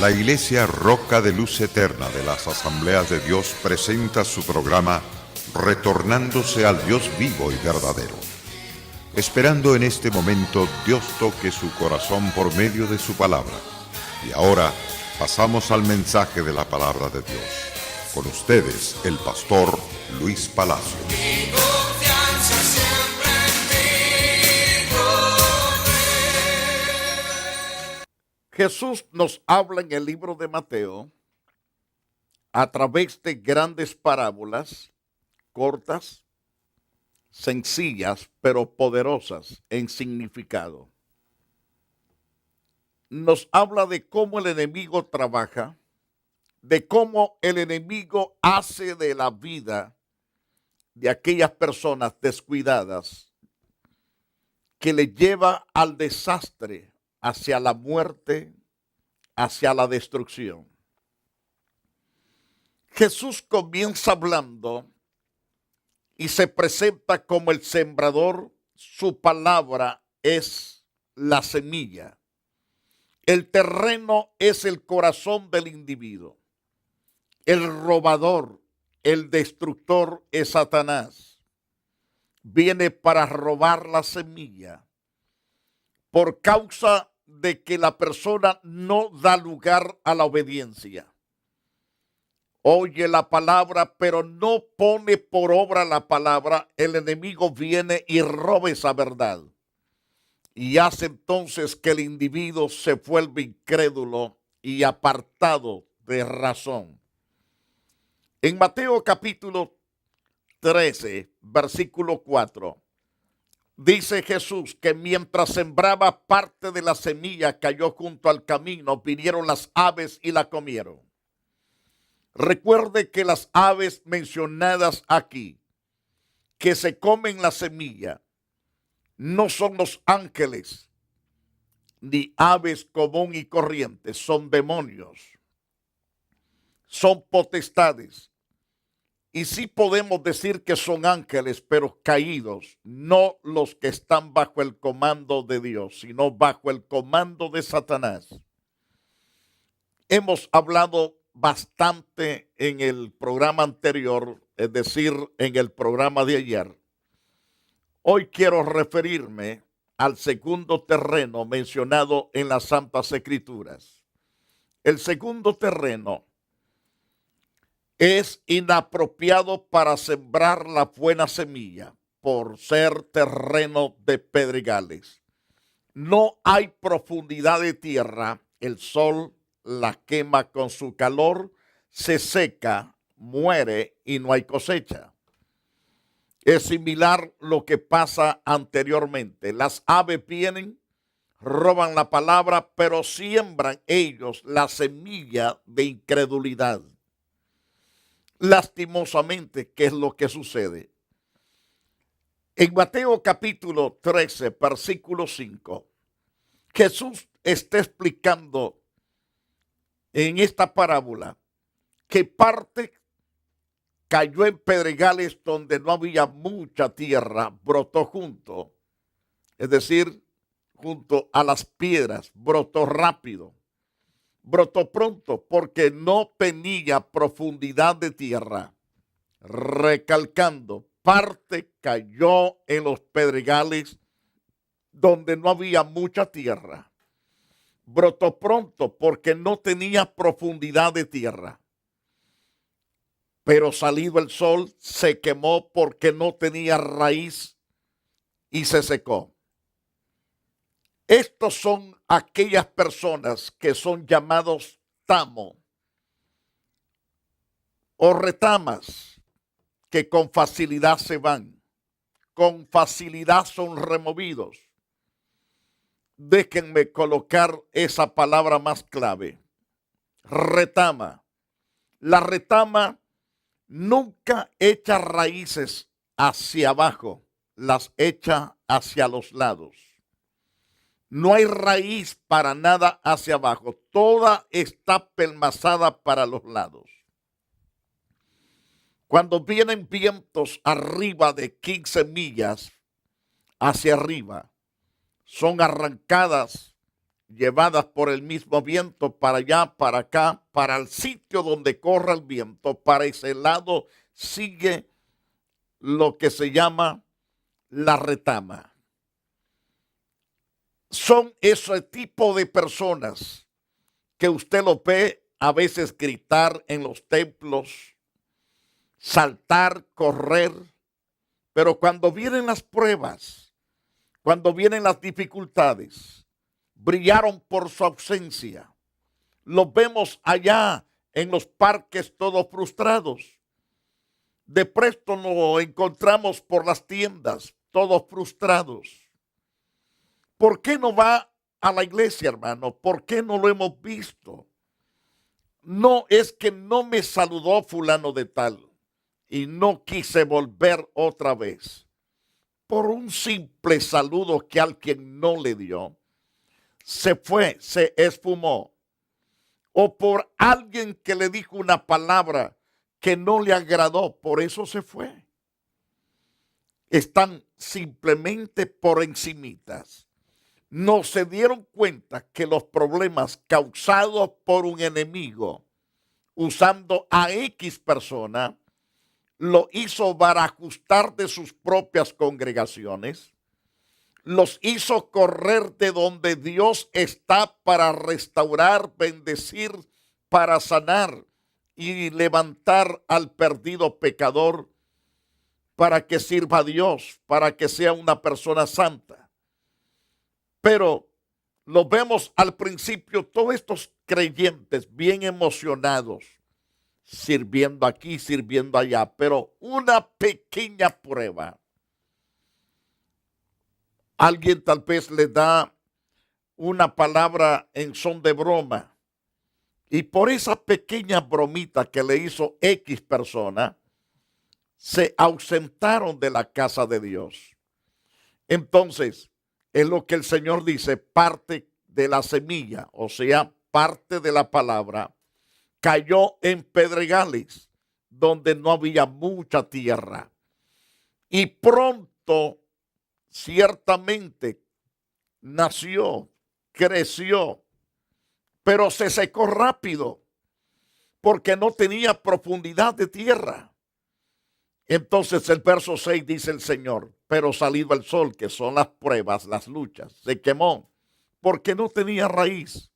La Iglesia Roca de Luz Eterna de las Asambleas de Dios presenta su programa Retornándose al Dios vivo y verdadero. Esperando en este momento Dios toque su corazón por medio de su palabra. Y ahora pasamos al mensaje de la palabra de Dios. Con ustedes, el pastor Luis Palacio. Jesús nos habla en el libro de Mateo a través de grandes parábolas, cortas, sencillas, pero poderosas en significado. Nos habla de cómo el enemigo trabaja, de cómo el enemigo hace de la vida de aquellas personas descuidadas que le lleva al desastre, hacia la muerte, hacia la destrucción. Jesús comienza hablando y se presenta como el sembrador. Su palabra es la semilla. El terreno es el corazón del individuo. El robador, el destructor es Satanás. Viene para robar la semilla por causa de que la persona no da lugar a la obediencia. Oye la palabra, pero no pone por obra la palabra. El enemigo viene y roba esa verdad. Y hace entonces que el individuo se vuelva incrédulo y apartado de razón. En Mateo capítulo 13, versículo 4, dice Jesús que mientras sembraba, parte de la semilla cayó junto al camino, vinieron las aves y la comieron. Recuerde que las aves mencionadas aquí, que se comen la semilla, no son los ángeles, ni aves común y corrientes, son demonios, son potestades. Y sí podemos decir que son ángeles, pero caídos, no los que están bajo el comando de Dios, sino bajo el comando de Satanás. Hemos hablado bastante en el programa anterior, es decir, en el programa de ayer. Hoy quiero referirme al segundo terreno mencionado en las Santas Escrituras. El segundo terreno es inapropiado para sembrar la buena semilla por ser terreno de pedregales. No hay profundidad de tierra, el sol la quema con su calor, se seca, muere y no hay cosecha. Es similar lo que pasa anteriormente. Las aves vienen, roban la palabra, pero siembran ellos la semilla de incredulidad. Lastimosamente, ¿qué es lo que sucede? En Mateo capítulo 13, versículo 5, Jesús está explicando en esta parábola que parte cayó en pedregales donde no había mucha tierra, brotó junto, es decir, junto a las piedras, brotó rápido. Brotó pronto porque no tenía profundidad de tierra. Recalcando, parte cayó en los pedregales donde no había mucha tierra. Brotó pronto porque no tenía profundidad de tierra. Pero salido el sol se quemó porque no tenía raíz y se secó. Estos son aquellas personas que son llamados tamo o retamas, que con facilidad se van, con facilidad son removidos. Déjenme colocar esa palabra más clave. Retama. La retama nunca echa raíces hacia abajo, las echa hacia los lados. No hay raíz para nada hacia abajo. Toda está pelmazada para los lados. Cuando vienen vientos arriba de 15 millas hacia arriba, son arrancadas llevadas por el mismo viento para allá, para acá, para el sitio donde corra el viento. Para ese lado sigue lo que se llama la retama. Son ese tipo de personas que usted lo ve a veces gritar en los templos, saltar, correr, pero cuando vienen las pruebas, cuando vienen las dificultades, brillaron por su ausencia. Los vemos allá en los parques todos frustrados. De presto nos encontramos por las tiendas todos frustrados. ¿Por qué no va a la iglesia, hermano? ¿Por qué no lo hemos visto? No es que no me saludó fulano de tal y no quise volver otra vez. Por un simple saludo que alguien no le dio, se fue, se esfumó. O por alguien que le dijo una palabra que no le agradó, por eso se fue. Están simplemente por encimitas. No se dieron cuenta que los problemas causados por un enemigo usando a X persona lo hizo barajustar de sus propias congregaciones, los hizo correr de donde Dios está para restaurar, bendecir, para sanar y levantar al perdido pecador para que sirva a Dios, para que sea una persona santa. Pero lo vemos al principio, todos estos creyentes bien emocionados, sirviendo aquí, sirviendo allá, pero una pequeña prueba. Alguien tal vez le da una palabra en son de broma y por esa pequeña bromita que le hizo X persona, se ausentaron de la casa de Dios. Entonces, es lo que el Señor dice, parte de la semilla, o sea, parte de la palabra, cayó en pedregales, donde no había mucha tierra. Y pronto, ciertamente, nació, creció, pero se secó rápido, porque no tenía profundidad de tierra. Entonces el verso 6 dice el Señor, pero salido el sol, que son las pruebas, las luchas, se quemó, porque no tenía raíz,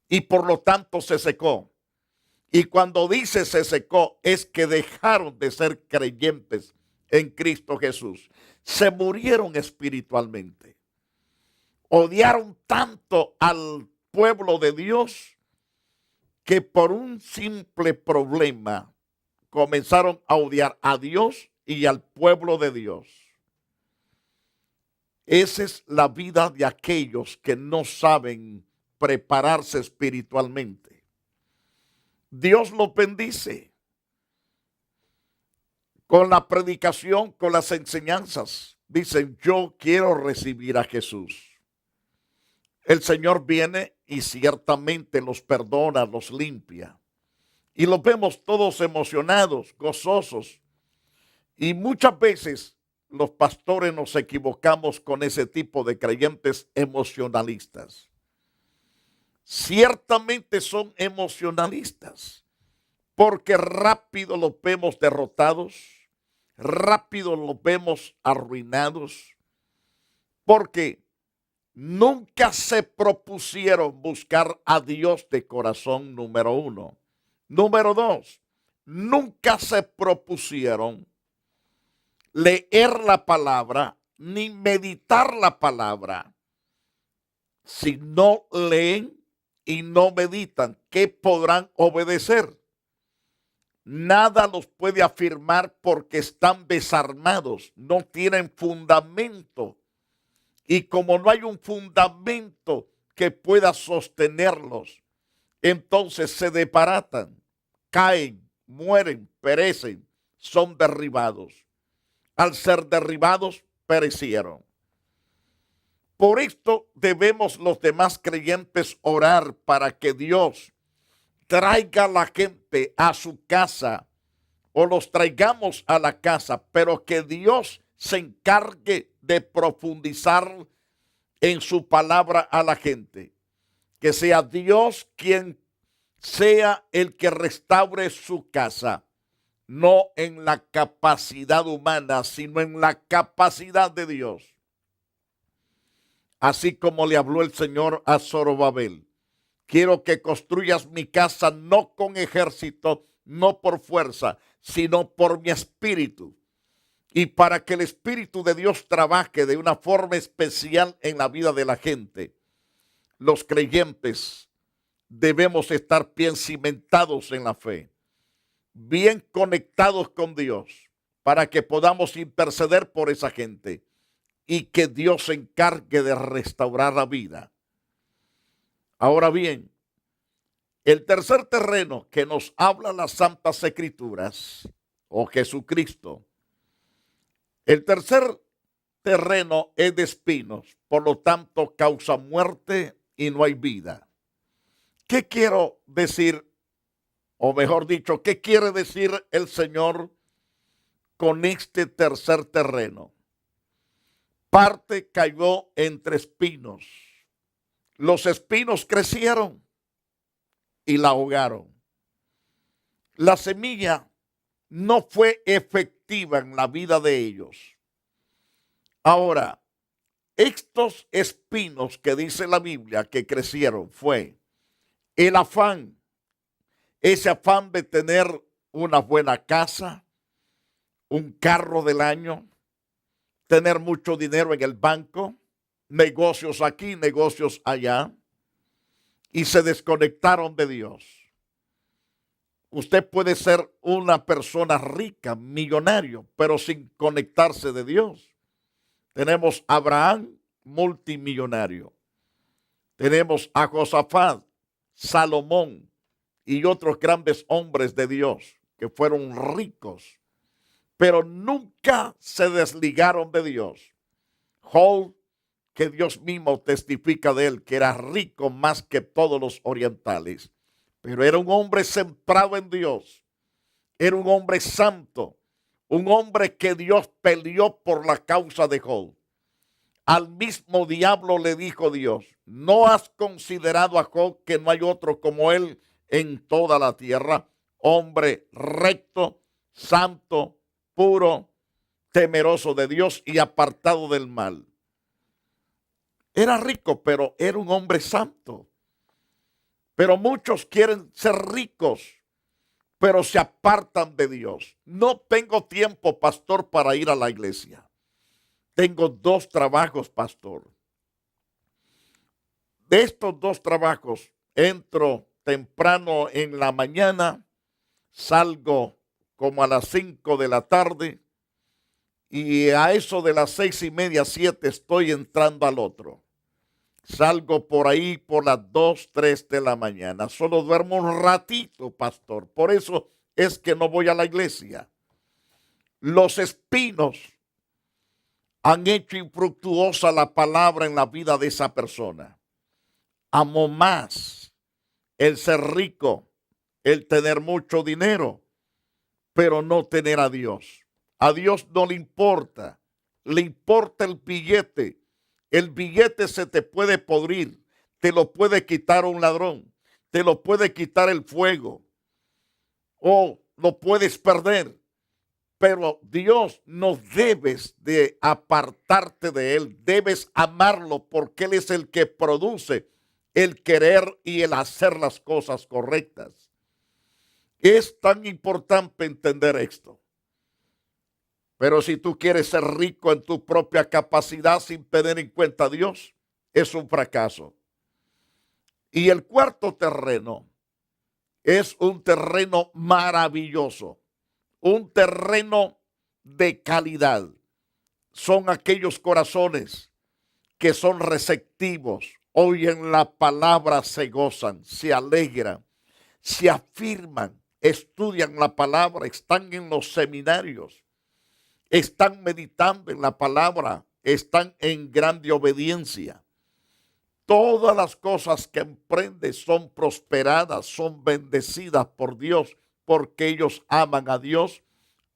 y por lo tanto se secó. Y cuando dice se secó, es que dejaron de ser creyentes en Cristo Jesús. Se murieron espiritualmente. Odiaron tanto al pueblo de Dios que por un simple problema comenzaron a odiar a Dios y al pueblo de Dios. Esa es la vida de aquellos que no saben prepararse espiritualmente. Dios los bendice con la predicación, con las enseñanzas. Dicen, yo quiero recibir a Jesús. El Señor viene y ciertamente los perdona, los limpia. Y los vemos todos emocionados, gozosos. Y muchas veces los pastores nos equivocamos con ese tipo de creyentes emocionalistas. Ciertamente son emocionalistas, porque rápido los vemos derrotados, rápido los vemos arruinados, porque nunca se propusieron buscar a Dios de corazón, número uno. Número dos, nunca se propusieron leer la palabra ni meditar la palabra. Si no leen y no meditan, ¿qué podrán obedecer? Nada los puede afirmar porque están desarmados, no tienen fundamento. Y como no hay un fundamento que pueda sostenerlos, entonces se desbaratan, caen, mueren, perecen, son derribados. Al ser derribados, perecieron. Por esto debemos los demás creyentes orar para que Dios traiga a la gente a su casa o los traigamos a la casa, pero que Dios se encargue de profundizar en su palabra a la gente. que sea Dios quien sea el que restaure su casa, no en la capacidad humana, sino en la capacidad de Dios. Así como le habló el Señor a Zorobabel: quiero que construyas mi casa no con ejército, no por fuerza, sino por mi espíritu. Y para que el Espíritu de Dios trabaje de una forma especial en la vida de la gente, los creyentes debemos estar bien cimentados en la fe, bien conectados con Dios, para que podamos interceder por esa gente y que Dios se encargue de restaurar la vida. Ahora bien, el tercer terreno que nos habla las Santas Escrituras, o Jesucristo, el tercer terreno es de espinos, por lo tanto causa muerte y no hay vida. ¿Qué quiero decir? O mejor dicho, ¿qué quiere decir el Señor con este tercer terreno? Parte cayó entre espinos. Los espinos crecieron y la ahogaron. La semilla no fue efectiva en la vida de ellos. Ahora, estos espinos que dice la Biblia que crecieron fue el afán, ese afán de tener una buena casa, un carro del año, tener mucho dinero en el banco, negocios aquí, negocios allá, y se desconectaron de Dios. Usted puede ser una persona rica, millonario, pero sin conectarse de Dios. Tenemos a Abraham, multimillonario. Tenemos a Josafat, Salomón y otros grandes hombres de Dios que fueron ricos, pero nunca se desligaron de Dios. Job, que Dios mismo testifica de él, que era rico más que todos los orientales, pero era un hombre centrado en Dios, era un hombre santo, un hombre que Dios peleó por la causa de Job. Al mismo diablo le dijo Dios: ¿no has considerado a Job, que no hay otro como él en toda la tierra? Hombre recto, santo, puro, temeroso de Dios y apartado del mal. Era rico, pero era un hombre santo. Pero muchos quieren ser ricos, pero se apartan de Dios. No tengo tiempo, pastor, para ir a la iglesia. Tengo 2 trabajos, pastor. De estos 2 trabajos, entro temprano en la mañana, salgo como a las 5 de la tarde, y a eso de las 6:30, 7 estoy entrando al otro. Salgo por ahí por las 2, 3 de la mañana. Solo duermo un ratito, pastor. Por eso es que no voy a la iglesia. Los espinos han hecho infructuosa la palabra en la vida de esa persona. Amó más el ser rico, el tener mucho dinero, pero no tener a Dios. A Dios no le importa el billete. El billete se te puede podrir, te lo puede quitar un ladrón, te lo puede quitar el fuego, o lo puedes perder. Pero Dios, no debes de apartarte de Él, debes amarlo, porque Él es el que produce el querer y el hacer las cosas correctas. Es tan importante entender esto. Pero si tú quieres ser rico en tu propia capacidad sin tener en cuenta a Dios, es un fracaso. Y el cuarto terreno es un terreno maravilloso, un terreno de calidad. Son aquellos corazones que son receptivos, oyen la palabra, se gozan, se alegran, se afirman, estudian la palabra, están en los seminarios, están meditando en la palabra, están en grande obediencia. Todas las cosas que emprende son prosperadas, son bendecidas por Dios, porque ellos aman a Dios,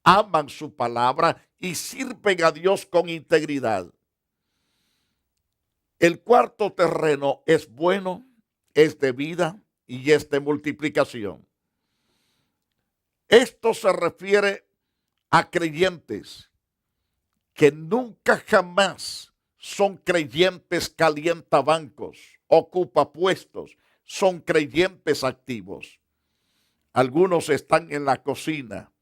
aman su palabra y sirven a Dios con integridad. El cuarto terreno es bueno es de vida y es de multiplicación. Esto se refiere a creyentes que nunca jamás son creyentes calientabancos, ocupa puestos, son creyentes activos. Algunos están en la cocina,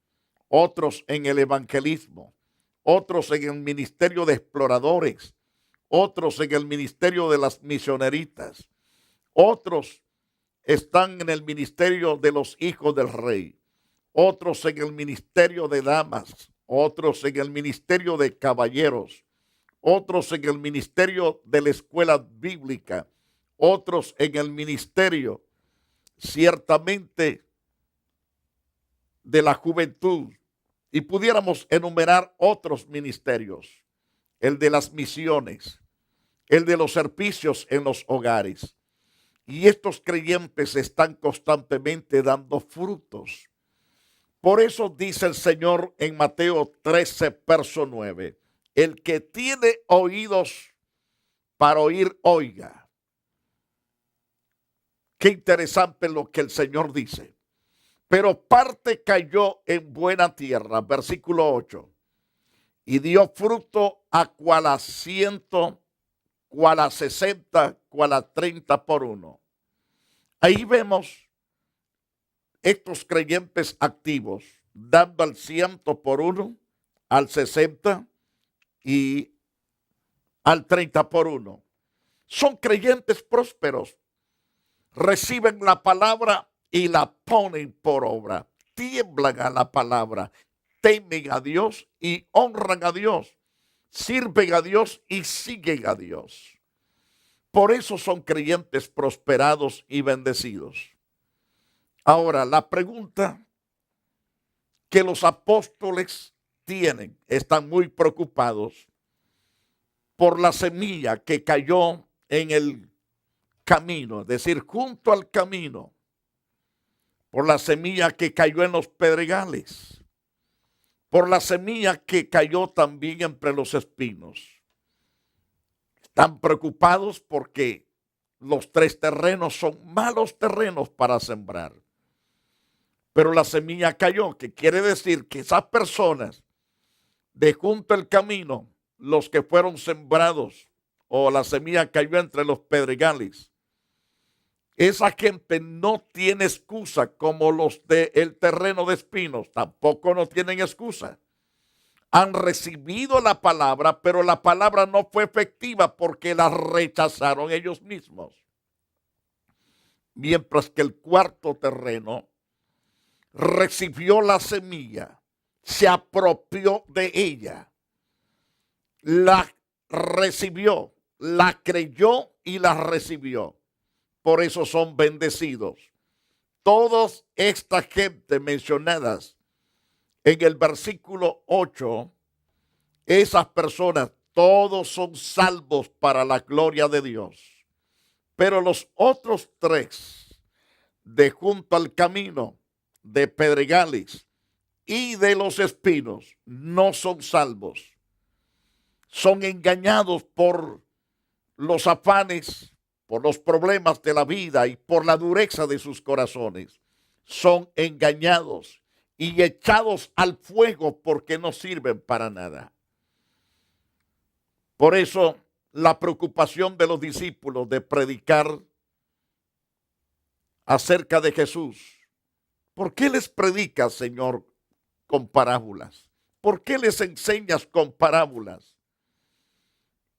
otros en el evangelismo, otros en el ministerio de exploradores, otros en el ministerio de las misioneritas, otros están en el ministerio de los hijos del rey, otros en el ministerio de damas, otros en el ministerio de caballeros, otros en el ministerio de la escuela bíblica, otros en el ministerio ciertamente de la juventud, y pudiéramos enumerar otros ministerios, el de las misiones, el de los servicios en los hogares. Y estos creyentes están constantemente dando frutos. Por eso dice el Señor en Mateo 13, verso 9, el que tiene oídos para oír, oiga. Qué interesante lo que el Señor dice. Pero parte cayó en buena tierra, versículo 8, y dio fruto a cual a 100, cual a 60, cual a 30 por uno. Ahí vemos estos creyentes activos dando al 100 por uno, al 60 y al 30 por uno. Son creyentes prósperos. Reciben la palabra y la ponen por obra. Tiemblan a la palabra, temen a Dios y honran a Dios. Sirven a Dios y siguen a Dios. Por eso son creyentes prosperados y bendecidos. Ahora, la pregunta que los apóstoles tienen, están muy preocupados por la semilla que cayó en el camino, es decir, junto al camino, por la semilla que cayó en los pedregales, por la semilla que cayó también entre los espinos. Están preocupados porque los tres terrenos son malos terrenos para sembrar. Pero la semilla cayó, que quiere decir que esas personas de junto al camino, los que fueron sembrados, o la semilla cayó entre los pedregales, esa gente no tiene excusa como los del terreno de espinos, tampoco no tienen excusa. Han recibido la palabra, pero la palabra no fue efectiva porque la rechazaron ellos mismos. Mientras que el cuarto terreno recibió la semilla, se apropió de ella, la recibió, la creyó y la recibió. Por eso son bendecidos. Todas estas gente mencionadas en el versículo 8, esas personas, todos son salvos para la gloria de Dios. Pero los otros tres, de junto al camino, de pedregales y de los espinos, no son salvos. Son engañados por los afanes, por los problemas de la vida y por la dureza de sus corazones. Son engañados y echados al fuego porque no sirven para nada. Por eso la preocupación de los discípulos de predicar acerca de Jesús. ¿Por qué les predicas, Señor, con parábolas? ¿Por qué les enseñas con parábolas?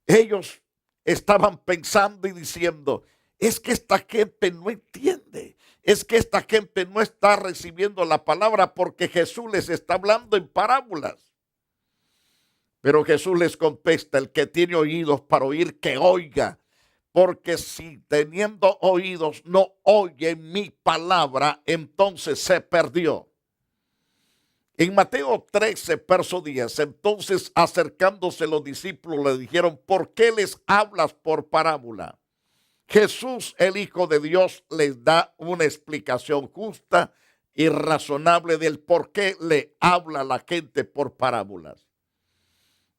Ellos estaban pensando y diciendo, es que esta gente no entiende, es que esta gente no está recibiendo la palabra porque Jesús les está hablando en parábolas. Pero Jesús les contesta, el que tiene oídos para oír, que oiga. Porque si teniendo oídos no oye mi palabra, entonces se perdió. En Mateo 13, verso 10, entonces acercándose los discípulos le dijeron, ¿por qué les hablas por parábola? Jesús, el Hijo de Dios, les da una explicación justa y razonable del por qué le habla a la gente por parábolas.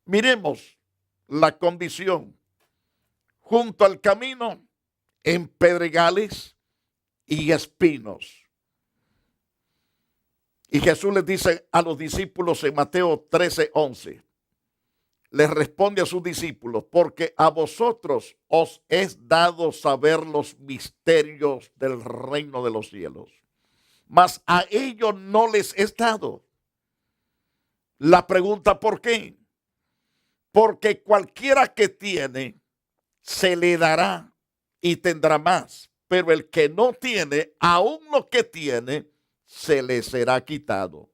Miremos la condición. Junto al camino en pedregales y espinos. Y Jesús les dice a los discípulos en Mateo 13:11, les responde a sus discípulos, porque a vosotros os es dado saber los misterios del reino de los cielos, mas a ellos no les es dado. La pregunta, ¿por qué? Porque cualquiera que tiene, se le dará y tendrá más. Pero el que no tiene, aún lo que tiene, se le será quitado.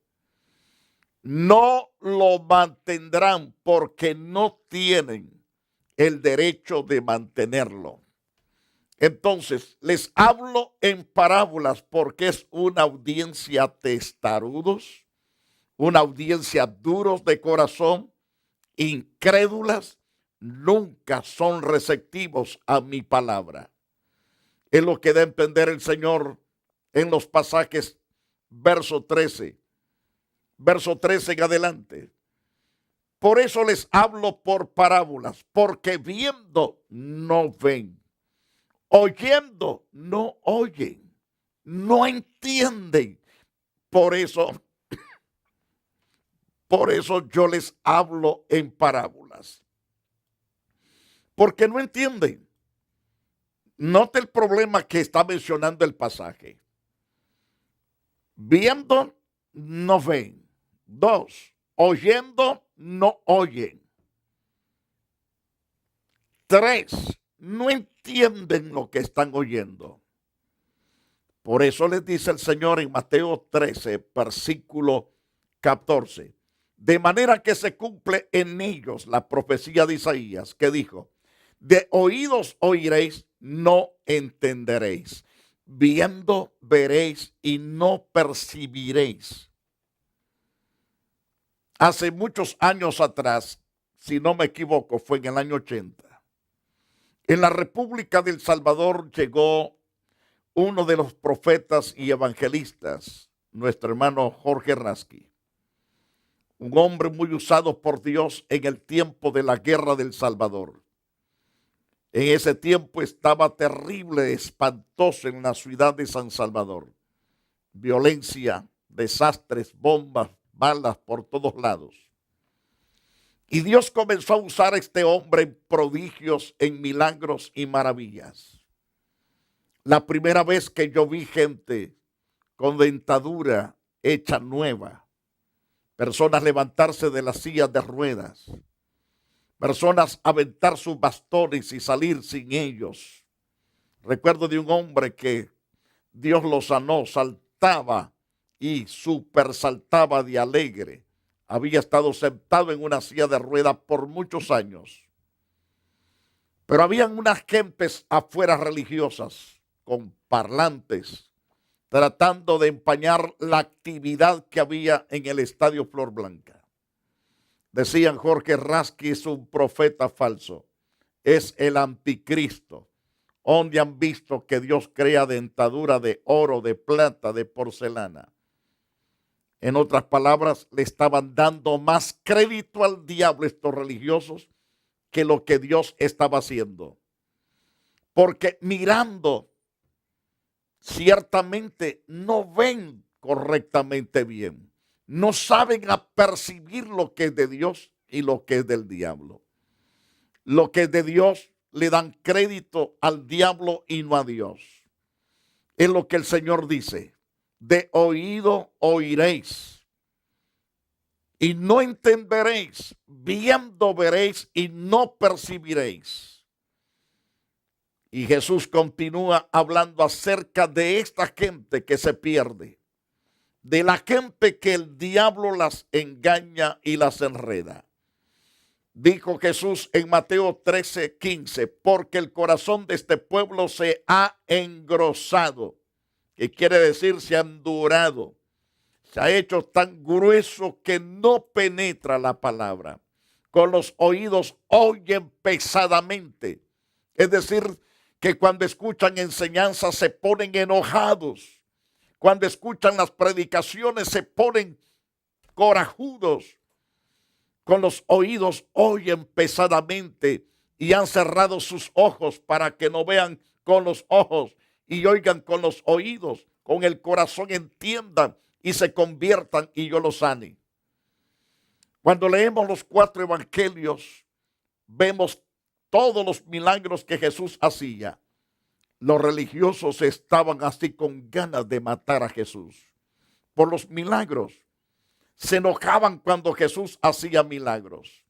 No lo mantendrán porque no tienen el derecho de mantenerlo. Entonces, les hablo en parábolas porque es una audiencia testarudos, una audiencia duros de corazón, incrédulas, nunca son receptivos a mi palabra. Es lo que da a entender el Señor en los pasajes verso 13 en adelante. Por eso les hablo por parábolas, porque viendo no ven, oyendo no oyen, no entienden. Por eso yo les hablo en parábolas. Porque no entienden. Note el problema que está mencionando el pasaje. Viendo, no ven. 2, oyendo, no oyen. 3, no entienden lo que están oyendo. Por eso les dice el Señor en Mateo 13, versículo 14. De manera que se cumple en ellos la profecía de Isaías, que dijo, de oídos oiréis, no entenderéis. Viendo veréis y no percibiréis. Hace muchos años atrás, si no me equivoco, fue en el año 80. En la República del Salvador llegó uno de los profetas y evangelistas, nuestro hermano Jorge Rasky. Un hombre muy usado por Dios en el tiempo de la guerra del Salvador. En ese tiempo estaba terrible, espantoso en la ciudad de San Salvador. Violencia, desastres, bombas, balas por todos lados. Y Dios comenzó a usar a este hombre en prodigios, en milagros y maravillas. La primera vez que yo vi gente con dentadura hecha nueva, personas levantarse de las sillas de ruedas, personas aventar sus bastones y salir sin ellos. Recuerdo de un hombre que Dios lo sanó, saltaba y super saltaba de alegre. Había estado sentado en una silla de ruedas por muchos años. Pero habían unas gentes afuera religiosas con parlantes tratando de empañar la actividad que había en el Estadio Flor Blanca. Decían, Jorge Rasky es un profeta falso, es el anticristo. Donde han visto que Dios crea dentadura de oro, de plata, de porcelana. En otras palabras, le estaban dando más crédito al diablo estos religiosos que lo que Dios estaba haciendo. Porque mirando, ciertamente no ven correctamente bien. No saben a percibir lo que es de Dios y lo que es del diablo. Lo que es de Dios le dan crédito al diablo y no a Dios. Es lo que el Señor dice. De oído oiréis y no entenderéis. Viendo veréis y no percibiréis. Y Jesús continúa hablando acerca de esta gente que se pierde. De la gente que el diablo las engaña y las enreda. Dijo Jesús en Mateo 13:15, porque el corazón de este pueblo se ha engrosado, que quiere decir se ha endurado, se ha hecho tan grueso que no penetra la palabra. Con los oídos oyen pesadamente, es decir, que cuando escuchan enseñanzas se ponen enojados. Cuando escuchan las predicaciones se ponen corajudos. Con los oídos oyen pesadamente y han cerrado sus ojos para que no vean con los ojos y oigan con los oídos, con el corazón entiendan y se conviertan y yo los sane. Cuando leemos los 4 evangelios, vemos todos los milagros que Jesús hacía. Los religiosos estaban así con ganas de matar a Jesús por los milagros. Se enojaban cuando Jesús hacía milagros.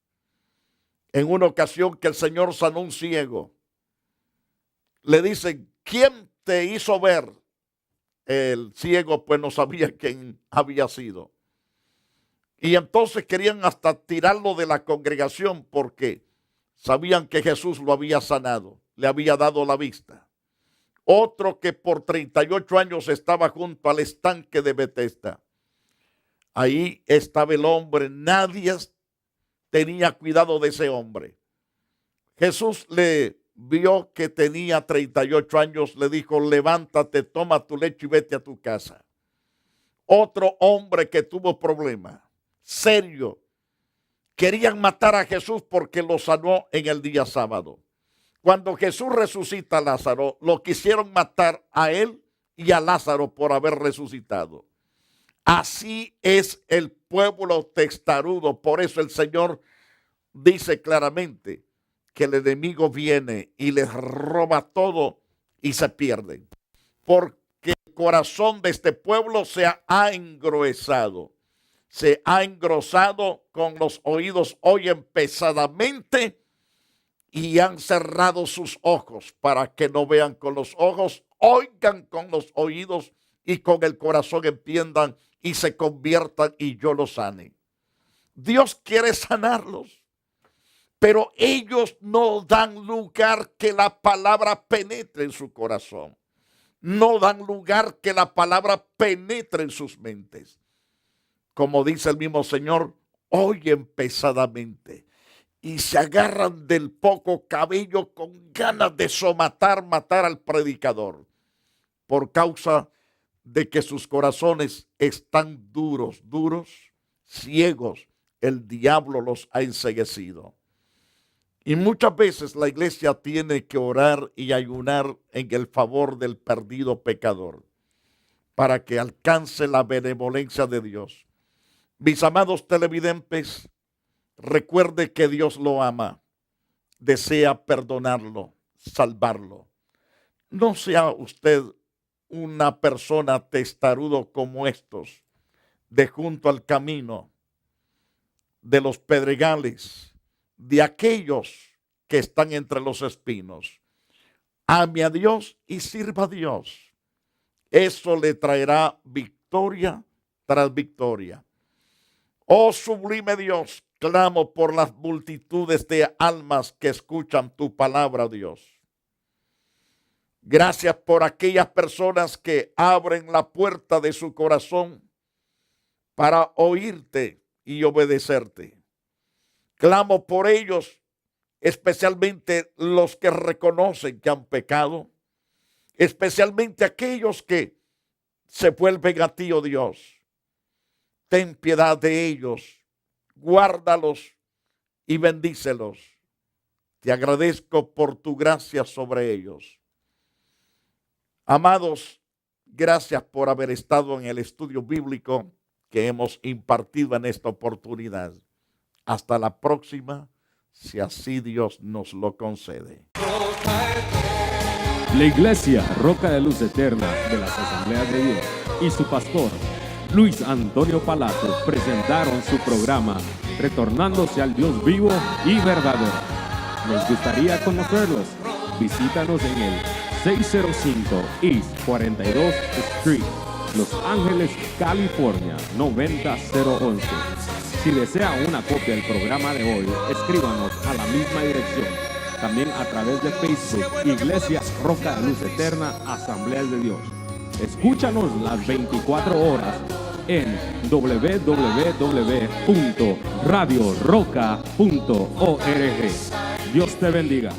En una ocasión que el Señor sanó un ciego, le dicen, ¿quién te hizo ver? El ciego pues no sabía quién había sido. Y entonces querían hasta tirarlo de la congregación porque sabían que Jesús lo había sanado, le había dado la vista. Otro que por 38 años estaba junto al estanque de Betesda. Ahí estaba el hombre, nadie tenía cuidado de ese hombre. Jesús le vio que tenía 38 años, le dijo, levántate, toma tu lecho y vete a tu casa. Otro hombre que tuvo problemas, serio, querían matar a Jesús porque lo sanó en el día sábado. Cuando Jesús resucita a Lázaro, lo quisieron matar a él y a Lázaro por haber resucitado. Así es el pueblo testarudo. Por eso el Señor dice claramente que el enemigo viene y les roba todo y se pierden. Porque el corazón de este pueblo se ha engruesado. Se ha engrosado, con los oídos oyen pesadamente y han cerrado sus ojos para que no vean con los ojos, oigan con los oídos y con el corazón entiendan y se conviertan y yo los sane. Dios quiere sanarlos, pero ellos no dan lugar que la palabra penetre en su corazón. No dan lugar que la palabra penetre en sus mentes. Como dice el mismo Señor, oyen pesadamente y se agarran del poco cabello con ganas de matar al predicador por causa de que sus corazones están duros, ciegos. El diablo los ha enceguecido. Y muchas veces la iglesia tiene que orar y ayunar en el favor del perdido pecador para que alcance la benevolencia de Dios. Mis amados televidentes, recuerde que Dios lo ama, desea perdonarlo, salvarlo. No sea usted una persona testarudo como estos, de junto al camino, de los pedregales, de aquellos que están entre los espinos. Ame a Dios y sirva a Dios. Eso le traerá victoria tras victoria. Oh sublime Dios, clamo por las multitudes de almas que escuchan tu palabra, Dios. Gracias por aquellas personas que abren la puerta de su corazón para oírte y obedecerte. Clamo por ellos, especialmente los que reconocen que han pecado, especialmente aquellos que se vuelven a ti, oh Dios. Ten piedad de ellos, guárdalos y bendícelos. Te agradezco por tu gracia sobre ellos. Amados, gracias por haber estado en el estudio bíblico que hemos impartido en esta oportunidad. Hasta la próxima, si así Dios nos lo concede. La Iglesia Roca de Luz Eterna de las Asambleas de Dios y su pastor Luis Antonio Palacio presentaron su programa Retornándose al Dios vivo y verdadero. Nos gustaría conocerlos. Visítanos en el 605 East 42 Street, Los Ángeles, California 90011. Si desea una copia del programa de hoy, escríbanos a la misma dirección. También a través de Facebook, Iglesia Roca de Luz Eterna, Asambleas de Dios. Escúchanos las 24 horas en www.radioroca.org. Dios te bendiga.